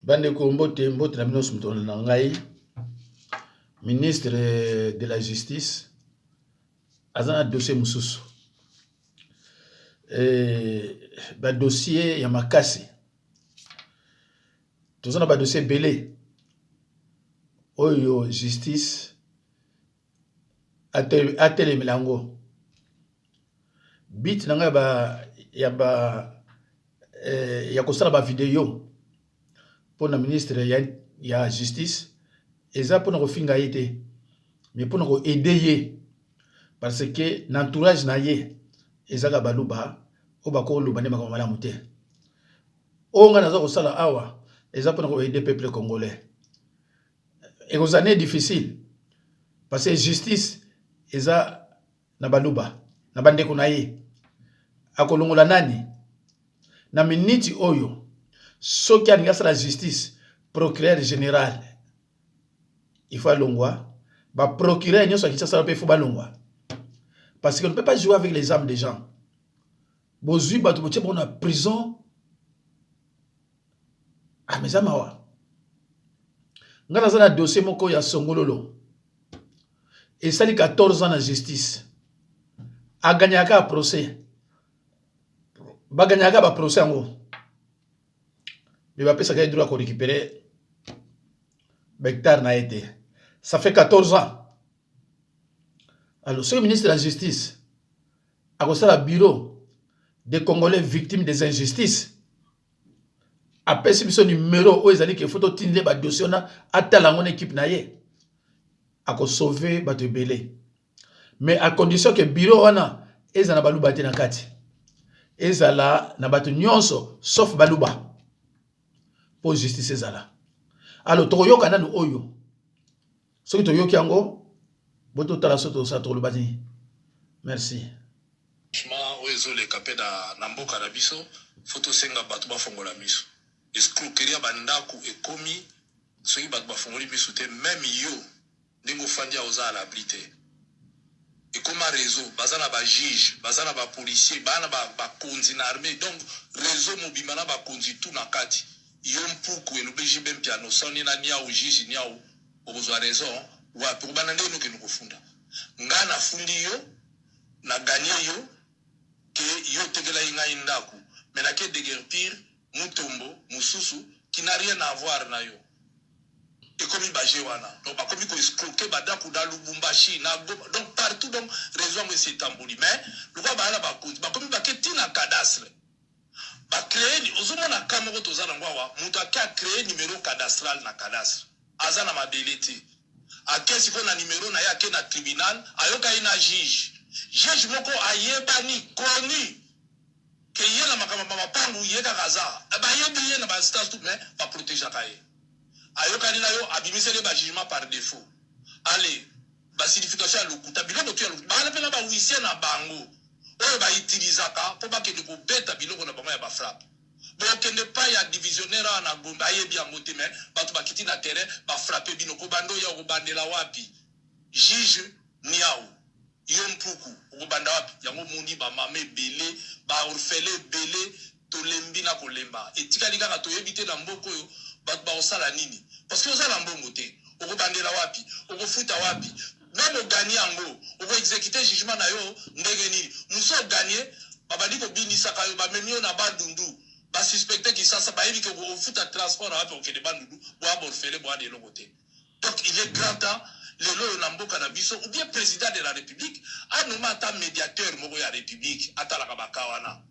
Bande Kombote Mbote na Minos Mutolo Nangai, ministre de la Justice, azana dossier mususu. Ba dossier ya makasi. Tozana ba dossier belé. Oyo justice atele milango. Bit nanga ba ya kosala ba vidéo pour le ministre ya justice eza pour nous finga été mais pour nous aider parce que l'entourage na ye ezaka baluba o bako luba ne makamala muté o nga nazo kosala awa eza pour nous aider peuple congolais et aux années difficiles parce que justice eza na baluba na bandeko na ye akolongola nani na minute oyo soki aninga la justice procureur général il faut longwa ba procureur nyo so kitasa pe faut balongwa parce qu'on ne peut pas jouer avec les âmes des gens bozui batu botie bon na prison ah mais amawa ngana za na dossier moko ya Songololo et sali 14 ans na justice a gagné un procès ba gagné un procès ngo mais va pesa droit à récupérer hectare n'a été ça fait 14 ans alors ce ministre de la justice a construit le bureau des Congolais victimes des injustices après ce numéro où ils ont dit qu'il faut tenir le dossier à tel équipe naie a sauver bato belé mais à condition que bureau wana ezana baluba te na kati ezala na bato nyonso sauf baluba pour justice ezala alors toyoka nanu oyo soki toyoki yango boto tala soto sa to lubani merci franchement oyezo le kapeda na mboka na biso photo senga bato bafongola miso escroquerie bandaku ekomi soki bato bafongoli miso te même yo ndingo fandia oza à l'abri ekoma réseau bazana ba juge bazana ba policier bana ba konzi na armée donc réseau mobima na ba konzi tout na kati yo mpuku elobeji bempiano soni na nia o juge nia o obozwa raison wa pour bana ndeno ke nukufunda ngana fundi yo na gagner yo ke yo tegela inga indaku mais na ke déguerpir mutombo mususu qui n'a rien à voir na yo et comme il bagé wana donc ba comme ko escroquer badaku da Lubumbashi na donc partout donc raison mais c'est tamboli mais le quoi ba la ba compte ba comme ba ke tina cadastre ba créer ozomona kamoko tozana ngwa mutu a créer numéro cadastral na cadastre azana mabeleti a kesi ko na numéro na ya ke na tribunal ayoka ina juge moko ayebani koni ke yena makama mapangu yeka kaza ba yebi yena ba stage tout mais ba protéger kaye ayoka ni na yo abimisele ba jugement par défaut allez ba signification ya lokuta biloko to ya lokuta ba na pena ba huissier na bango oyo ba utilizaka po ba kende ko beta biloko na bango ya ba frappe donc kende pa ya divisionnaire na gomba ayebi ya moté mais bato ba kiti na terrain ba frapper bino ko bando ya ko bandela wapi juge niao yo mpuku ko banda wapi yango moni ba mame belé ba orfele belé to lembi na kolemba etika lika to yebite na mboko yo bato ba osala nini parce que osala mbongo te oko bandela wapi oko futa wapi même gagner yango oko exécuter jugement na yo ndenge nini muso gagner babali ko binisa kayo ba memio na bandundu ba suspecter ki sasa ba yebi ko futa transport wapi o kede bandundu bo aborfele bo ade lokote donc il est grand temps le lo na mboka na biso ou bien président de la république a nommé un médiateur moko ya république atala ka bakawana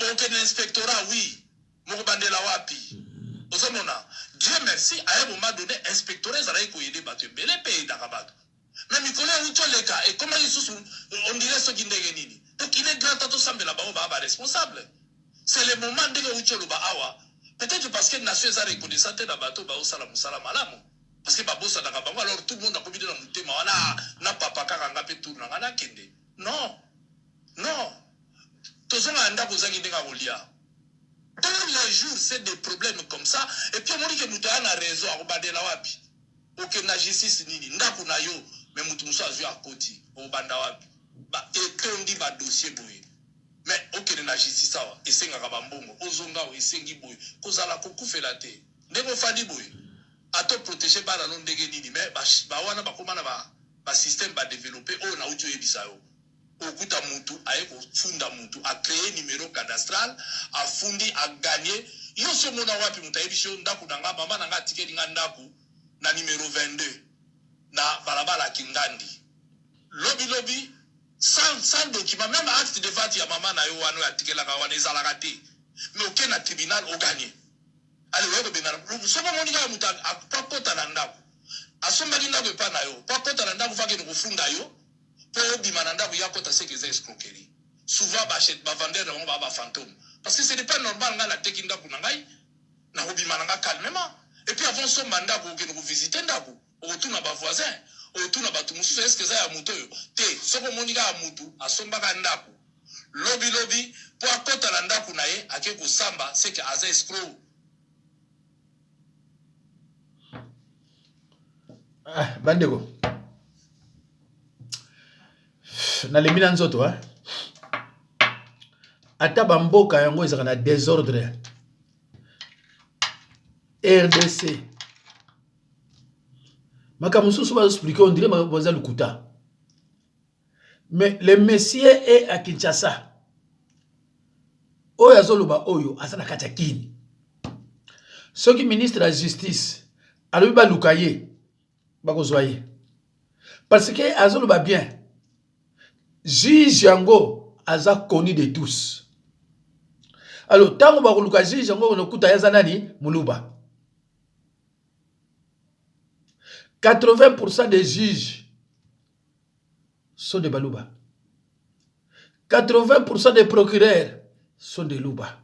donc l'inspectorat oui moko bandela wapi ozomona Dieu merci à un moment donné inspectorat zarayi ko yede bato belé pays dakabato mais mikolo utoleka et comment ils on dirait ce qui ndenge nini donc il est grand temps to sambela ba ba responsable c'est le moment de utolo ba awa peut-être parce que nation za reconnaissante na bato ba osala musala malamu parce que ba bossa na bango alors tout le monde a commis dans mutema wana na papa kaka ngape tout na ngana kende non tozonga ndako zangi ndenga kolia tous les jours c'est des problèmes comme ça et puis on dit que nous avons raison à obadela wapi ok na justice nini ndako na yo mais mutu muso azwi akoti obanda wapi ba etondi ba dossier boye mais ok na justice awa esenga ka bambongo ozonga o esengi boye kozala kokufela te ndeko fandi boy ato protéger ba na ndenge nini mais ba wana ba komana ba système ba développer o na uti oyebisa yo okuta mutu aye kofunda mutu a créer numéro cadastral a fundi a gagner yo so mona wapi mutu ayebisi yo ndaku na nga mama na nga tikeli nga ndaku na numéro 22 na balabala Kingandi lobi sans document même acte de vente ya mama na yo wana ya tikela ka wana ezalaka te mais aucun na tribunal o gagner allez ouais bengana so mona nga mutu a kota na ndaku asombaki ndako epa na yo po kota na ndako fake kofunda yo po bima na ndako ya kota seke eza escroquerie souvent bavandeur na bango ba fantôme parce que ce n'est pas normal nga na teki ndako na ngai na kobima na nga calmement et puis avant somba ndako okende kovisite ndako okotuna bavoisin okotuna bato mosusu eske eza ya moto oyo te soko omoni kaka motu asombaka ndako lobi po akota na ndako na ye ake kosamba seke aza escroc. Bandeko nalembi na nzoto ata bamboka yango ezaka na désordre RDC makambo mosusu bazoexplike on dirait baza lukuta mais le monsieur est à Kinshasa oyo azoloba oyo aza na kati ya kini soki ministre ya justice alobi baluka ye bakozwa ye parce que azoloba bien juge yango aza connu de tous alors tango bakoluka juge yango onokuta yaza nani muluba 80% des juges sont de Baluba 80% des procureurs sont de Luba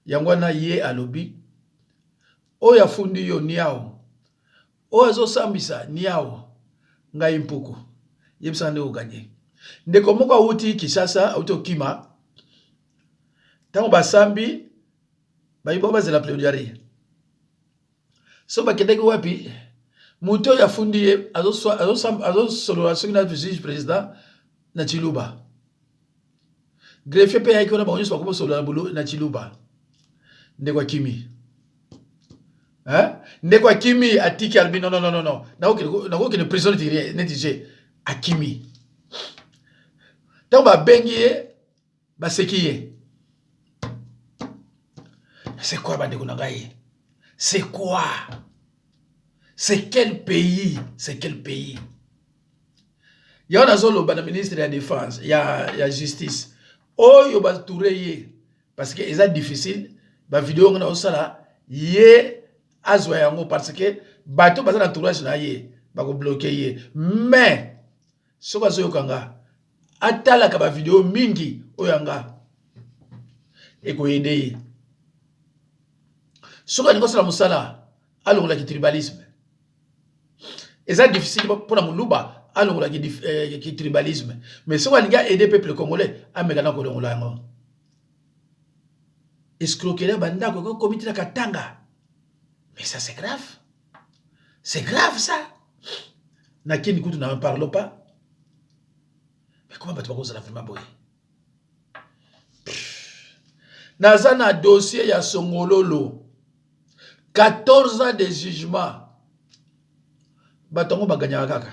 yango na ye alobi oya fundi yo niao oya zo sambisa niao ngai mpuku yebisa nde oganye ndeko moko auti Kinshasa auti okima tango basambi bayibo bazela plaidoirie so bakendeki wapi muto ya fundi ye azosolola soki na juge président na Chiluba greffier pe yaki wana bango nyonso bakobosolola bolo na Chiluba ndeko akimi ndeko akimi atiki albi non nakokende prison netige akimi tango babengi ye baseki ye c'est quoi bandeko na ngai c'est quoi c'est quel pays ya wana azoloba na ministre ya défense ya justice oyo batoure ye parce que eza difficile bavideo ngo na osala ye azwa yango parce que bato baza na tourage na ye bakobloke ye mais soki azoyokanga atalaka bavideo mingi oyo yanga ekoyede ye soki alingi osala mosala alongolaki tribalisme eza difficile mpona moluba alongolaki tribalisme mais soki alingi aide peuple congolais ameka na kolongola yango escroquerie bandako ekokomi tina katanga mais ça c'est grave ça nakini kutu na parlo pas mais comment bato bakozala vraiment boye naza na dossier ya Songololo 14 ans de jugement bato yango baganyaka kaka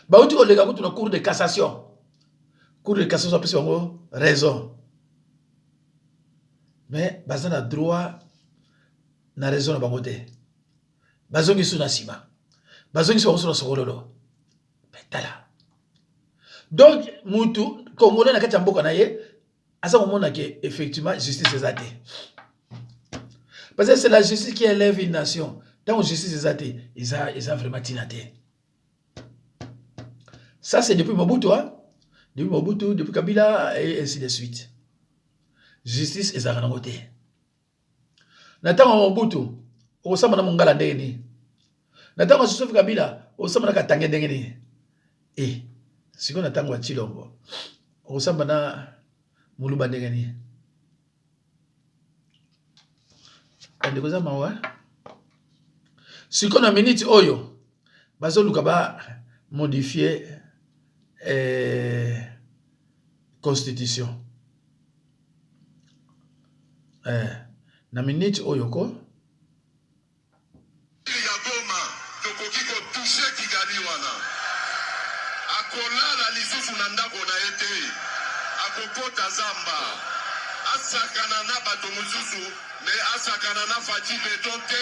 bauti koleka kutu na cour de cassation apesi bango raison mais baza na droit na raison na bango te bazongi su na nsima bazongi bango su na Songololo tala donc mutu congolais na kati ya mboka na ye aza komona ke effectivement justice eza te parce que c'est la justice qui élève une nation tant que justice eza te eza vraiment tina te ça c'est depuis Mobutu depuis Kabila et ainsi de suite justice ezalaka nango te na ntango Mobutu okosamba na Mongala ndenge nini na ntango Joseph Kabila okosamba na Katange ndenge nini sikoyo na ntango ya Tshilombo okosamba na Muluba ndenge nini ndeko za mawa sikoyo na minute oyo bazoluka ba modifier constitution Na minute oyoko. Ya Goma, tokoki ko toucher Kigali wana. Akolala lisusu na ndako na ete. Akokota zamba. Asakana na bato mususu, me asakana na Fati Beton te.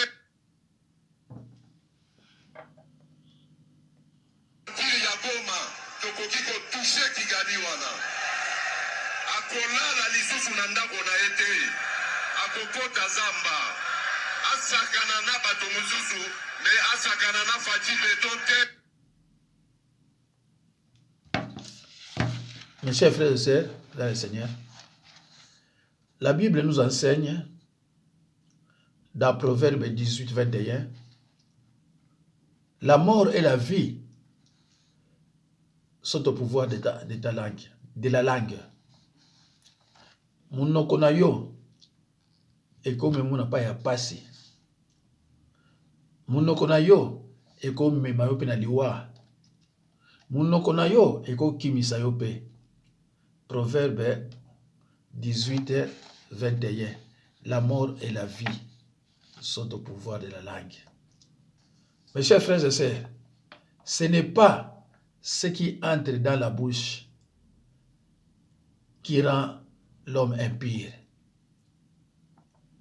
Ya Goma, tokoki ko toucher Kigali wana. Akolala lisusu na ndako na ete. Akokota zamba. Asakana na bato mususu, me asakana na Fati Beton te. Mes chers frères et sœurs, dans le Seigneur, la Bible nous enseigne, dans Proverbe 18, 21, la mort et la vie sont au pouvoir de ta langue, de la langue. Munoko na yo, ekome muna pa ya pasi. Munoko na yo, ekome mayo pe na liwa. Munoko na yo, eko kimisa yo pe. Proverbe 18, 21. La mort et la vie sont au pouvoir de la langue. Mes chers frères et sœurs, ce n'est pas ce qui entre dans la bouche qui rend l'homme impur,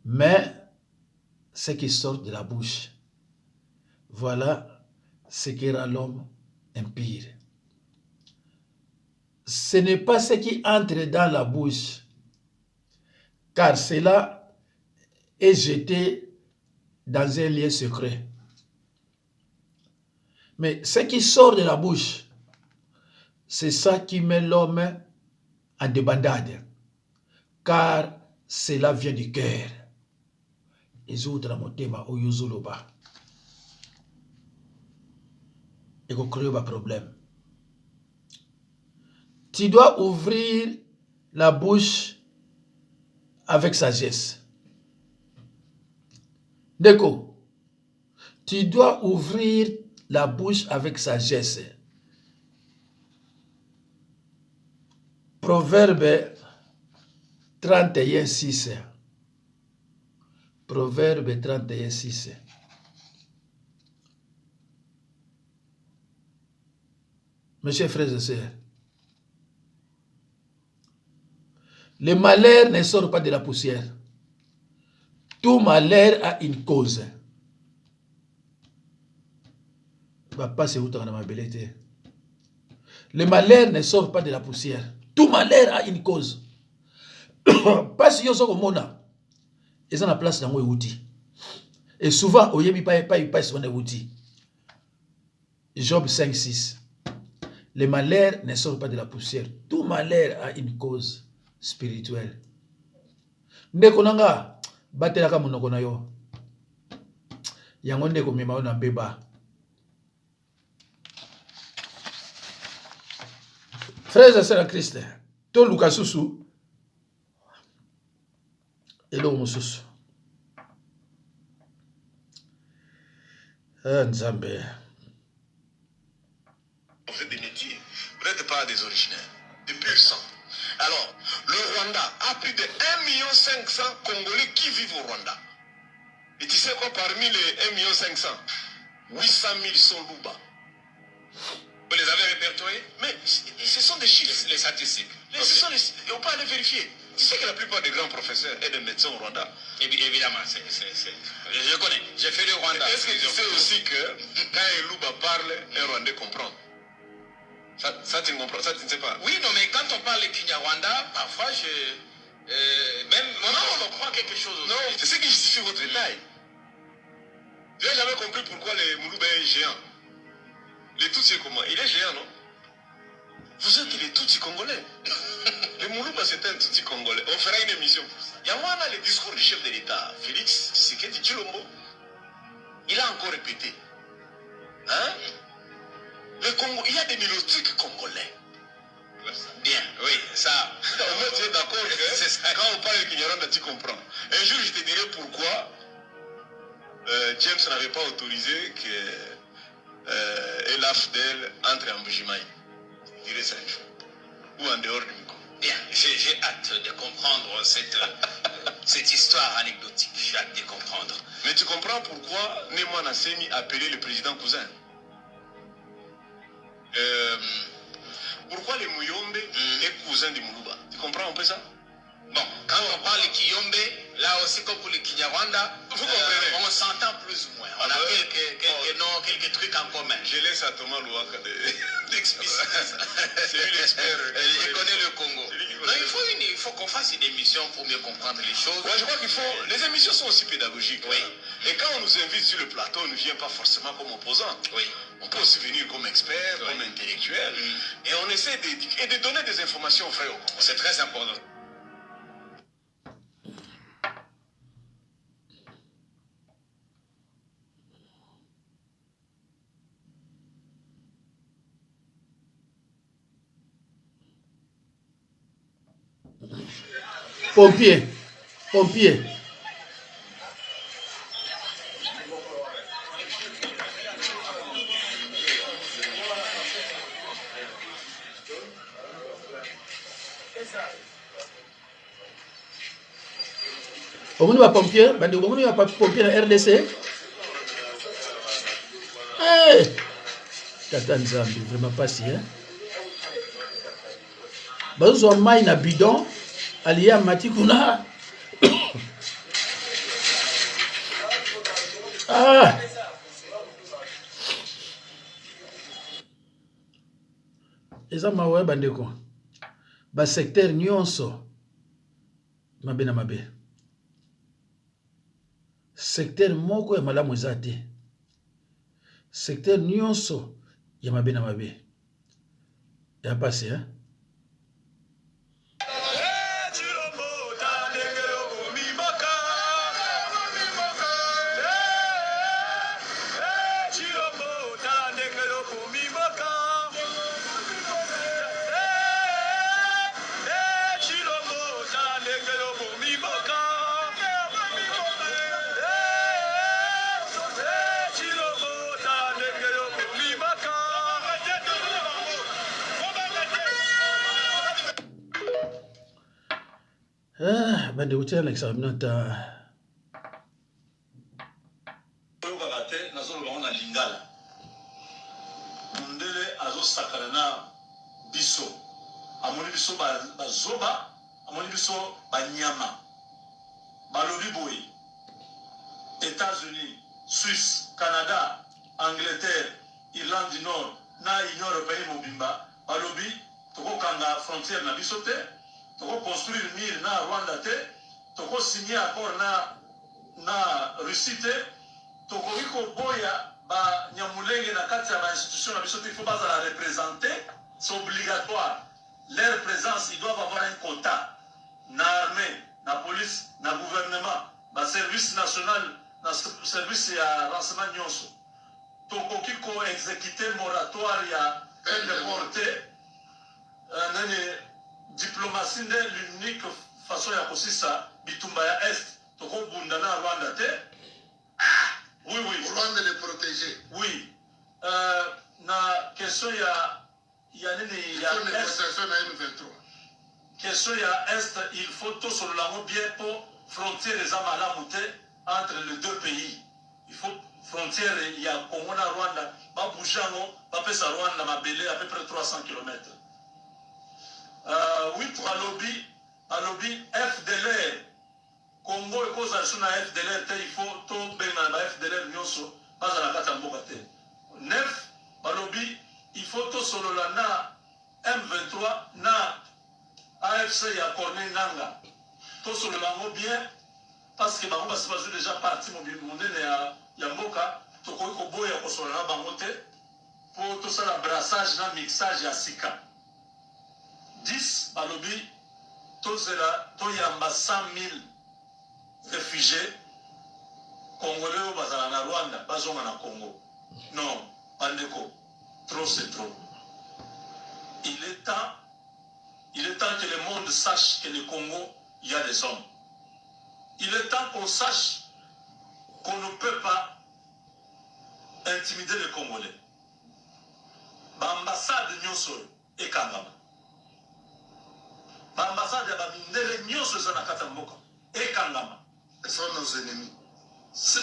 mais ce qui sort de la bouche, voilà ce qui rend l'homme impur. Ce n'est pas ce qui entre dans la bouche, car cela est jeté dans un lieu secret. Mais ce qui sort de la bouche, c'est ça qui met l'homme en débandade, car cela vient du cœur. Les autres motema oyuzuluba. Et qu'on crée un problème. Tu dois ouvrir la bouche avec sagesse. Déco, tu dois ouvrir la bouche avec sagesse. Proverbe 31, 6. Proverbe 31, 6. Mes chers frères et sœurs, le malheur ne sort pas de la poussière. Tout malheur a une cause. Papa, c'est où tu as ma bellette. Le malheur ne sort pas de la poussière. Tout malheur a une cause. Pas si vous avez mona. Ils sont en place dans le outil. Et souvent, au yebi pas sur le outil. Job 5, 6. Le malheur ne sort pas de la poussière. Tout malheur a une cause spirituelle. Ndeko nanga batelaka monoko na yo. Yango ndeko mema na beba. Frères et sœurs en Christ, to luka susu elo mususu. Nzambe. On fait des métiers. Vous n'êtes pas des originaires, des pur sang. Alors, le Rwanda a plus de 1,5 million Congolais qui vivent au Rwanda. Et tu sais quoi, parmi les 1,5 million, 800 000 sont Luba. Vous les avez répertoriés? Mais ce sont des chiffres. Les statistiques. On peut aller vérifier. Tu sais que la plupart des grands professeurs et des médecins au Rwanda. Évidemment, je connais. J'ai fait le Rwanda. Est-ce que tu sais aussi que quand un Luba parle, un Rwandais comprend? Ça tu comprends, ça tu ne sais pas. Oui, non, mais quand on parle Kinyarwanda, parfois même on comprend quelque chose aussi. Non, c'est ce qui justifie votre détail. Tu n'as jamais compris pourquoi le Moulouba est géant. Les Tutsis comment? Il est géant, non? Vous êtes les Tutsis congolais. Le Moulouba c'est un Tutsi congolais. On fera une émission pour ça. Il y a le discours du chef de l'État, Félix Tshisekedi Tshilombo. Il a encore répété. Hein? Le Congo, il y a des mélodiques congolais. Bien, oui, ça. Tu es d'accord que quand on parle de Kinyarwanda, tu comprends. Un jour, je te dirai pourquoi James n'avait pas autorisé que l'AFDEL entre en Bujimaï. Je dirai ça un jour. Ou en dehors du micro. Bien, j'ai hâte de comprendre cette cette histoire anecdotique, j'ai hâte de comprendre. Mais tu comprends pourquoi Nemo Nassemi a appelé le président cousin? Pourquoi le Muyombe est cousin de Moulouba? Tu comprends un peu ça? Bon, quand on parle de Kiyombe, là aussi comme pour le Kinyarwanda, on s'entend plus ou moins. On a quelques trucs en commun. Je laisse à Thomas Louaka d'expliciter ça. C'est lui l'expert. Il connaît le Congo. Non, il faut qu'on fasse une émission pour mieux comprendre les choses. Ouais, je crois qu'il faut... Les émissions sont aussi pédagogiques. Oui. Et quand on nous invite sur le plateau, on ne vient pas forcément comme opposant. Oui. On peut aussi venir comme expert, comme intellectuel. Et on essaie de donner des informations vraies au Congo. C'est très important. Pompier. Pompier. Omoni ba pompier, bandi omoni ba pompier na RDC. Hey! Tata Nzambi, vraiment pas si, hein? Bazo mai na bidon, aliya mati kuna. Ah! Eza mawe bandeko. Ba secteur nyonso. Mabe na mabe. Secteur moko ya malamu eza te. Secteur nyonso ya mabe na mabe. Ya pasi, hein? Bande utela examina ta oyo kate nazolo bango na lingala mundele azosakana na biso amoni biso bazoba amoni biso banyama balobi boye États-Unis, Suisse, Canada, Angleterre, Irlande du Nord na Union européenne mobimba balobi tokokanga frontière na biso te toko construire mur na Rwanda te toko signer accord na Russie te toko iko boya ba nyamulenge na kati ya ba institution na biso te, il faut pas la représenter, c'est obligatoire. Leur présence, ils doivent avoir un quota na armée, na police, na gouvernement, na service national, na service ya renseignement nyonso. Toko kiko exécuter moratoire ya peine de mort te diplomatie nde l'unique façon ya kosisa bitumba ya est toko bunda na Rwanda te. Oui, oui. Rwanda les protéger. Oui. Na question ya nini ya négociation na M23. Question ya est, il faut tout sur le bien pour frontière les amalamu te entre les deux pays. Il faut frontière il y a Congo na Rwanda, ba boujango, ba pesa Rwanda mabele à peu près 300 km. Oui, alobi FDLR Congo et cause à FDLR il faut tout bien dans FDLR nyonso pas à la kata mboka te. 9 alobi il faut tout solo la na M23 na AFC ya Corneille Nanga. Tout solo la bien parce que bango basi bazu déjà parti mondene ya mboka to ko boya ko solo na bango te pour tout ça la brassage na mixage ya sika. 10 balobi tozela toyamba 100 000 réfugiés congolais au bazala na Rwanda bazonga na Congo. Non, bandeko, trop c'est trop. Il est temps que le monde sache que le Congo, il y a des hommes. Il est temps qu'on sache qu'on ne peut pas intimider les Congolais. L'ambassade nyonso et Kangama. L'ambassade ya bamindele nyonso eza na kata mboka. et Kangama. Ils sont nos ennemis.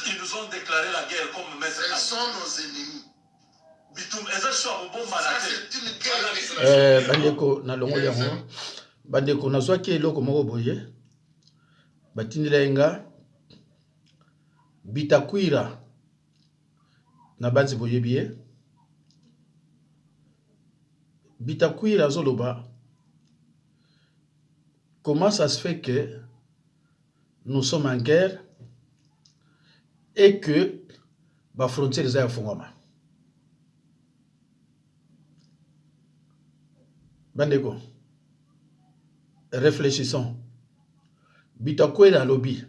Ils nous ont déclaré la guerre comme maître. Ils sont nos ennemis. Bitum, ça c'est une guerre. Bandeko na longo yango. Bandeko na zwaki eloko moko boye. Batindela nga Bitakwira na banzi boye biye. Bitakwira zoloba. Comment ça se fait que nous sommes en guerre et que la frontière est à Fongoma? Bandeko, réfléchissons. Bitakwira lobby.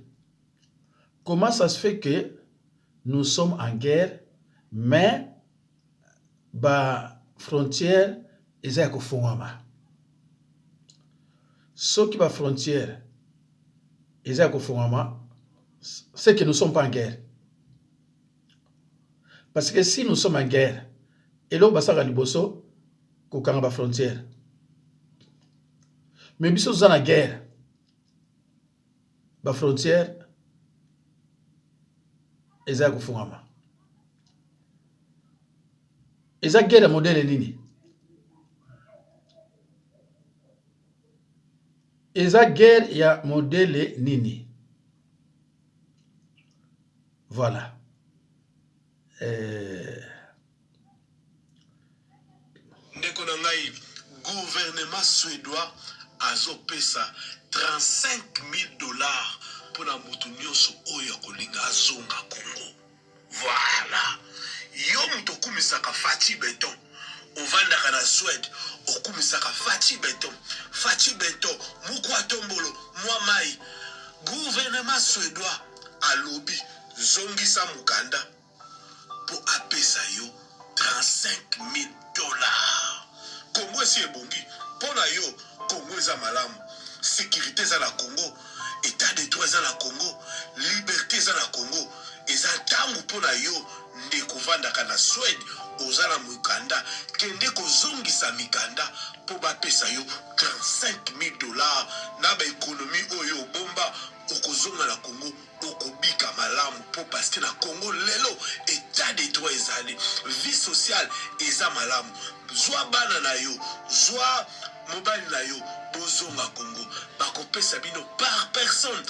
Comment ça se fait que nous sommes en guerre, mais la frontière est à Fongoma? Ce qui va frontière est à Fongoma, c'est que nous ne sommes pas en guerre. Parce que si nous sommes en guerre, et là, on va liboso, kokanga ba frontière. Mais si nous sommes en guerre, la frontière est à Fongoma. Et ça guerre modèle nini? Eza guerre ya modèle nini? Voilà. Ndeko na ngai, gouvernement suédois azopesa 35 000 dollars pour la mutu nyonso oyo kolinga azonga Congo. Voilà. Yo mutu okumisaka Fati Beton. Ovandaka na Suède, okumisaka Fati Beton. Fati Beton, mukwa tombolo, mwa mai. Gouvernement suédois alobi zongisa mukanda pour apesa yo 35 000 dollars. Congo si ebongi, pona yo Congo eza malamu. Sécurité za la Congo, état de droit za la Congo, liberté za la Congo. Eza tangu pona yo ndeko vandaka na Suède ozala mukanda kende kozongisa mikanda po bapesa yo 35 000 dollars na ba économie oyo bomba okozonga na Congo okobika malamu po parce que na Congo lelo état de droit ezali vie sociale eza malamu zwa bana na yo zwa mobile na yo bozonga Congo bakopesa bino par personne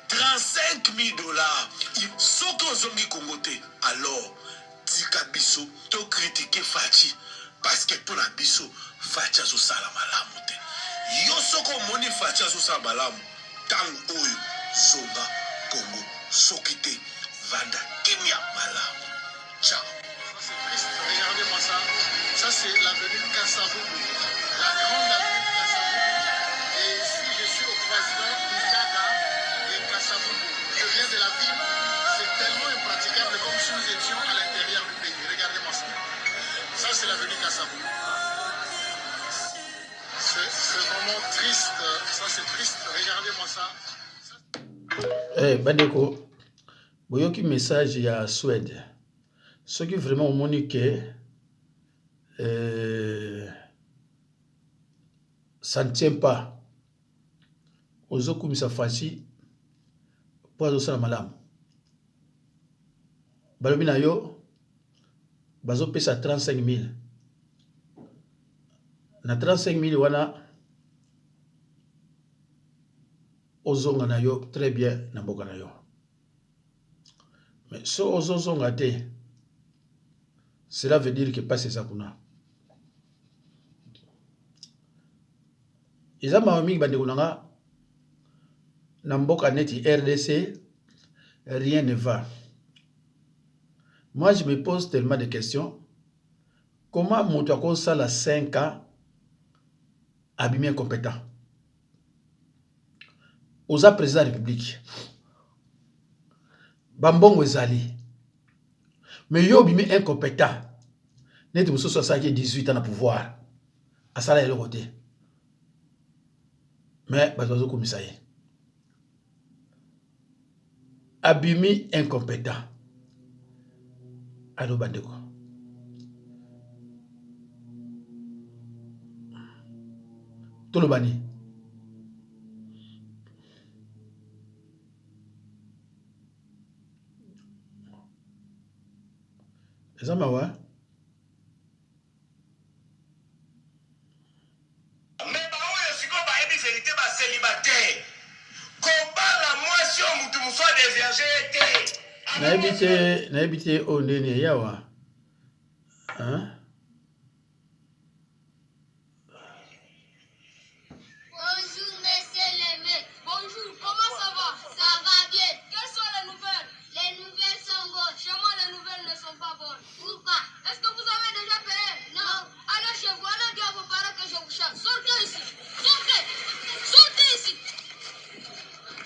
35 000 dollars. Soki ozongi Congo te alors tika biso to critiquer Fati parce que pour la biso Fati azosala malamu te. Yo soko moni Fati azosala malamu tango oyo zonga Congo soki te vanda kimia malamu. Ciao. C'est triste, regardez-moi ça. Ça c'est l'avenue Kasavubu, la grande avenue Kasavubu. Et ici je suis au croisement Itaga et Kasavubu. Je viens de la ville. C'est tellement impraticable comme si nous étions à l'intérieur du pays. Regardez-moi ça. Ça c'est l'avenue Kasavubu. C'est vraiment triste. Ça c'est triste. Regardez-moi ça. Bandeko, boyoki message ya Suède. Ce qui vraiment monique ça ne tient pas. Ozokumisa Fati po azosala malamu. Balobi na yo bazopesa 35 000. Na 35 000 wana ozonga na yo très bien na mboka na yo. Mais so ozozonga te, cela veut dire que passe ça kuna. Eza maomi bandeko nanga na mboka neti RDC, rien ne va. Moi je me pose tellement de questions. Comment moto akosala 5 ans abimi incompétent? Oza président de la République. Bambongo ezali. Mais yo bimi incompétent. Net muso 18 ans na pouvoir. Asala le côté. Mais bazozo komisa ye. Abimi incompétent. Alo bandeko. Tolobani. eza mawa mais baoyo sikoyo bayebi vérité bacélibataire kobala mwasi oyo mutu mosu adevierge ye te nayebi te oyo ndeni yawa Bonjour, messieurs les mecs. Bonjour, comment ça va? Ça va bien. Quelles sont les nouvelles? Les nouvelles sont bonnes. Chez moi, les nouvelles ne sont pas bonnes. Pourquoi? Est-ce que vous avez déjà payé? Non. Allez chez vous, allez dire à vos parents que je vous chasse. Sortez ici. Sortez. Sortez ici.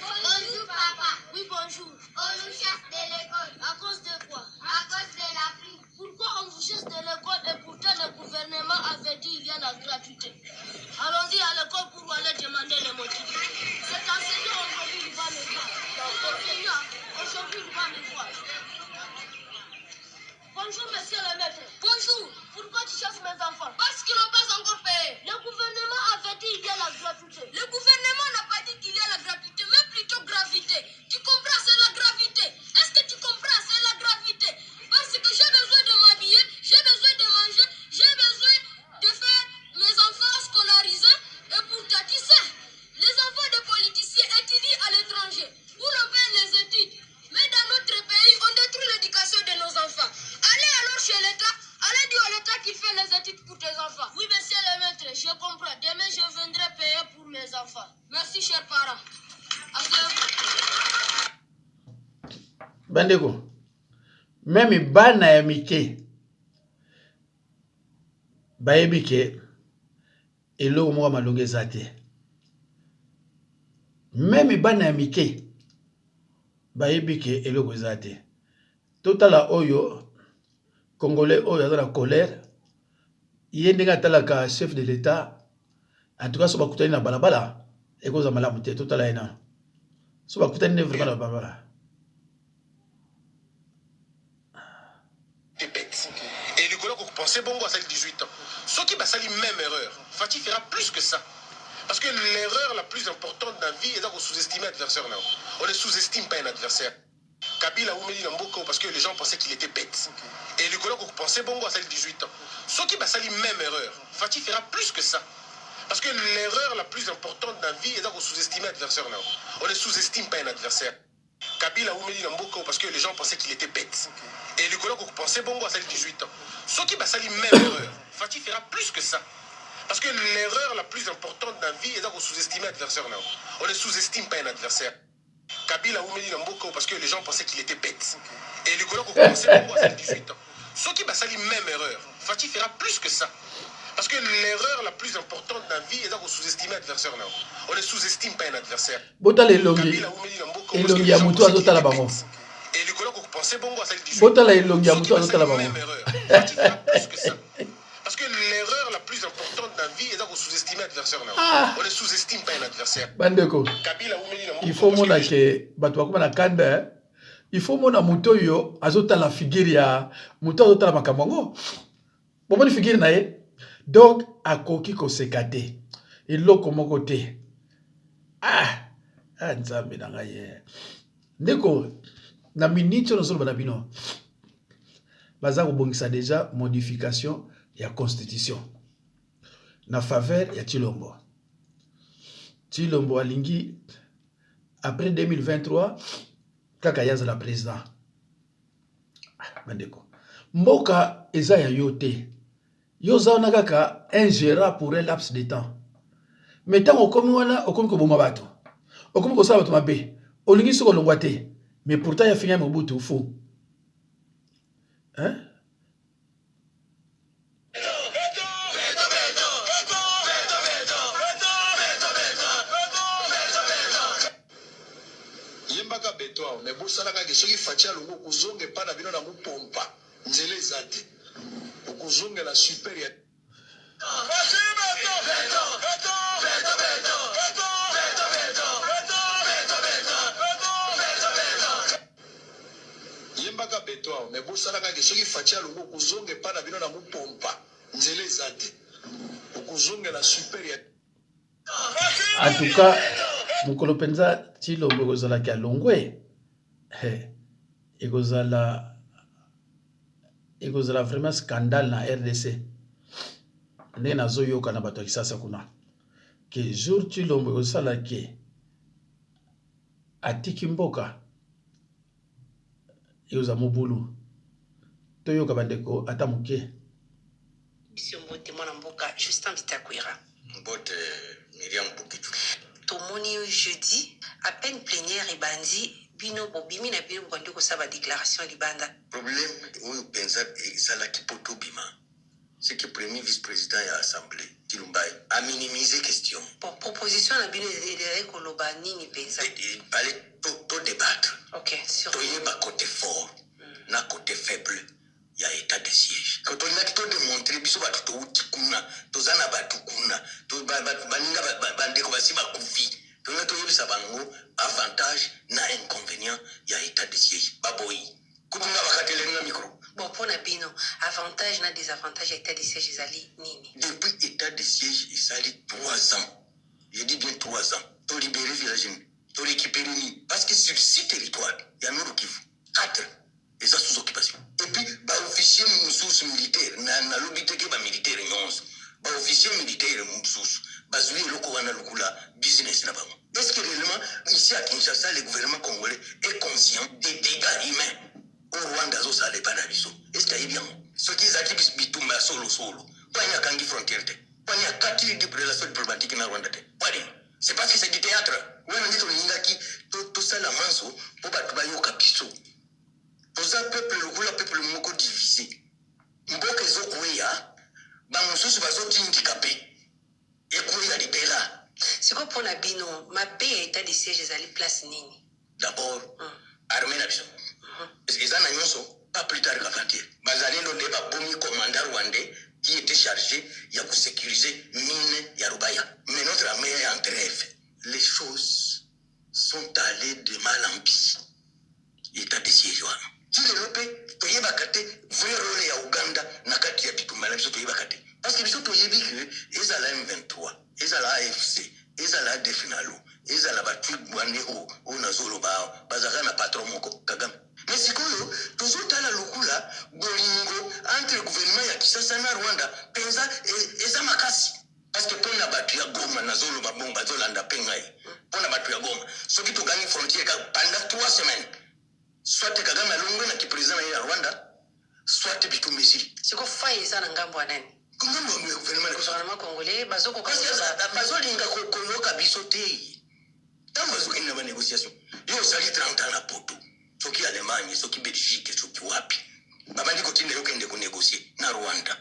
Bonjour, papa. Oui, bonjour. On nous chasse de l'école. À cause de quoi? À cause de la pluie. Pourquoi on vous chasse de l'école et pourtant le gouvernement avait dit il y a la gratuité? Allons-y à l'école pour aller demander les motifs. Cet enseignant aujourd'hui il va me voir. L'enseignant aujourd'hui il va me voir. Bonjour monsieur le maître. Bonjour. Pourquoi tu chasses mes enfants? Parce qu'ils n'ont pas encore payé. Le gouvernement avait dit il y a la gratuité. Le gouvernement n'a pas dit qu'il y a la gratuité, mais plutôt gravité. Tu comprends, c'est la gravité. Est-ce que tu comprends, c'est la gravité? Parce que j'ai besoin de m'habiller, j'ai besoin de manger, j'ai besoin de faire mes enfants scolarisés. Et pourtant, tu sais, les enfants de politiciens étudient à l'étranger où l'on paye les études. Mais dans notre pays, on détruit l'éducation de nos enfants. Allez alors chez l'État, allez dire à l'État qu'il fait les études pour tes enfants. Oui, monsieur le maître, je comprends. Demain, je viendrai payer pour mes enfants. Merci, chers parents. bandeko meme bana ya mike bayebi ke eloko moko malongo eza te. Meme bana ya mike bayebi ke eloko eza te. Totala oyo congolais oyo aza na colère ye ndenge atalaka chef de l'état, en tout cas so bakutani na balabala ekoza malamu te. Totala ye nano so bakutani ne vraiment na balabala. Et le colloque, vous pensez, bon, ça fait 18 ans. Ceux qui basent la même erreur, Fatih fera plus que ça. Parce que l'erreur la plus importante dans la vie est de sous-estimer l'adversaire. On ne sous-estime pas un adversaire. Kabila ou Medi Namboko parce que les gens pensaient qu'il était bête. Et le colloque, vous pensez, bon, ça fait 18 ans. Ceux qui basent la même erreur, Fatih fera plus que ça. Parce que l'erreur la plus importante dans la vie est de sous-estimer l'adversaire. On ne sous-estime pas un adversaire. Kabila ou Medi Namboko parce que les gens pensaient qu'il était bête. Et le colloque, vous pensez, bon, ça fait 18 ans. Ceux qui basent la même erreur, Fatih fera plus que ça. Parce que l'erreur la plus importante dans la vie est de sous-estimer l'adversaire. On ne sous-estime pas un adversaire. Kabila ou Medi Namboko parce que les gens pensaient qu'il était bête. Et le colloque, vous pensez, bon, ça fait 18 ans. Ceux qui basent la même erreur, Fatih fera plus que ça. Parce que l'erreur la plus importante dans la vie est de sous-estimer l'adversaire. On ne sous-estime pas un adversaire. Botala elongi elongi ya mutu azotala bango. Et le colloque, vous pensez, bon, ça fait 18 ans. Botala elongi ya mutu azotala bango. Fatih fera plus que ça. Parce que l'erreur la plus importante dans la vie est de sous-estimer l'adversaire. On ne sous-estime pas un adversaire. Bandeko, Kabila ou Medi Namboko il faut mona ke bato bakoma na kanda. Il faut mona mutu yo azotala figure ya mutu azotala makambo ngo. Bomoni figure na ye. Donc akoki koseka te. Eloko moko te. Nzambe na ngai. Ndeko na minute no solo bana bino. Baza kobongisa déjà modification ya constitution na faveur ya Tshilombo. Tshilombo alingi après 2023 kaka yaza la président. Bandeko mboka eza ya yo te. Yo zaona kaka un gérant pour un laps de temps. Mais tant okomi wana okomi ko boma bato. Okomi ko sala bato mabe. Olingi soko longwa te. Mais pourtant ya finya Mobutu fou. Hein? Yembaka beto mais bosalaka ke soki fatia longo kuzonge pana bino na mupompa nzele zate okuzonge la super ya yembaka beto mais bosalaka ke soki fatia longo kuzonge pana bino na mupompa nzele zate okuzonge la super ya En tout cas, mukolo penza Tshilombo ekozala ki alongwe ekozala ekozala vraiment scandale na RDC ndenge nazoyoka na bato ya Kisasa kuna ke jour Tshilombo ekozala ke atiki mboka ekozala mobulu toyoka bandeko ata moke. Monsieur Mbote mwana mboka Justin Bitakwira. Mbote Miriam Bokitu. Tomoni jeudi à peine plénière et bandi bino bobimi na bino bandi ko saba déclaration libanda. Problème oyo pensa ezala ki poto bima. C'est que premier vice-président ya assemblée Tilumbai a minimisé question. Pour proposition na bino de koloba nini pensa. Il fallait tout débattre. OK, sur Toyeba côté fort na côté faible. Il y a état de siège. Quand on a tout démontré, biso ba tout kuna, tozana ba tukuna, to ba baninga bande ko basi ba kufi. To na to yebisa bango avantage na inconvénient, il y a état de siège. Baboyi. Kutunga bakatele na micro. bon pour na bino avantage na désavantage état de siège ezali nini? Depuis état de siège, il s'allie 3 ans. Je dis bien 3 ans. To libérer village, to récupérer ni parce que sur 6 territoires, il y a Nord Kivu. 4 et ça sous occupation. Et puis, bah officier source militaire, na l'obité que bah militaire nyonso. Bah officier militaire source. Bah zui loko wana lukula business na bama. Est-ce que réellement ici à Kinshasa le gouvernement congolais est conscient des dégâts humains au Rwanda zo sale pas na biso? Est-ce qu'il y a bien ce qui zaki bitumba solo pas y a kangi frontière te. Pas y a kati de relation diplomatique na Rwanda te. Pas c'est parce que c'est du théâtre. Wana ndito lingaki to sala manso po ba tubayoka biso. Pour ça, peuple moko divisé. Mboka ezokuya, bamususu bazoti handicapé. Ekuya libela. C'est quoi pour na bino mabe état de siège ezali place nini? D'abord, armée na biso. Eza na nyonso pas plus tard qu'avant-hier. Bazalendo ne ba bomi commandant rwandais qui était chargé ya pour sécuriser mine ya Rubaya. Mais notre armée est en trêve. Les choses sont allées de mal en pis. État de siège wana. Développé, toyeba kate, vrai rôle ya Uganda, na kati ya bitumba na biso toyeba kate. Parce que biso toyebi que ezala M23, ezala AFC, ezala ADF nalo, ezala batu bwane o nazolo ba bazaka na patron moko Kagame. Mais sikoyo, tozotala lokula bolingo entre gouvernement ya Kisasa na Rwanda, penza eza makasi. Parce que pona batu ya Goma nazolo babomba zolanda pengai. Pona batu ya Goma, soki to gagner frontière pendant 3 semaines. Soit Kagame alongo na ki président ya Rwanda, soit bitu Messi. C'est quoi faille ça na ngambo nani? Comment le gouvernement congolais bazoko bazolinga koyoka biso te. Tant bazokenda ba négociation. Yo sali 30 ans na poto. Soki Allemagne, soki Belgique, soki wapi. Babandi kotinda yo kende ko négocier na Rwanda.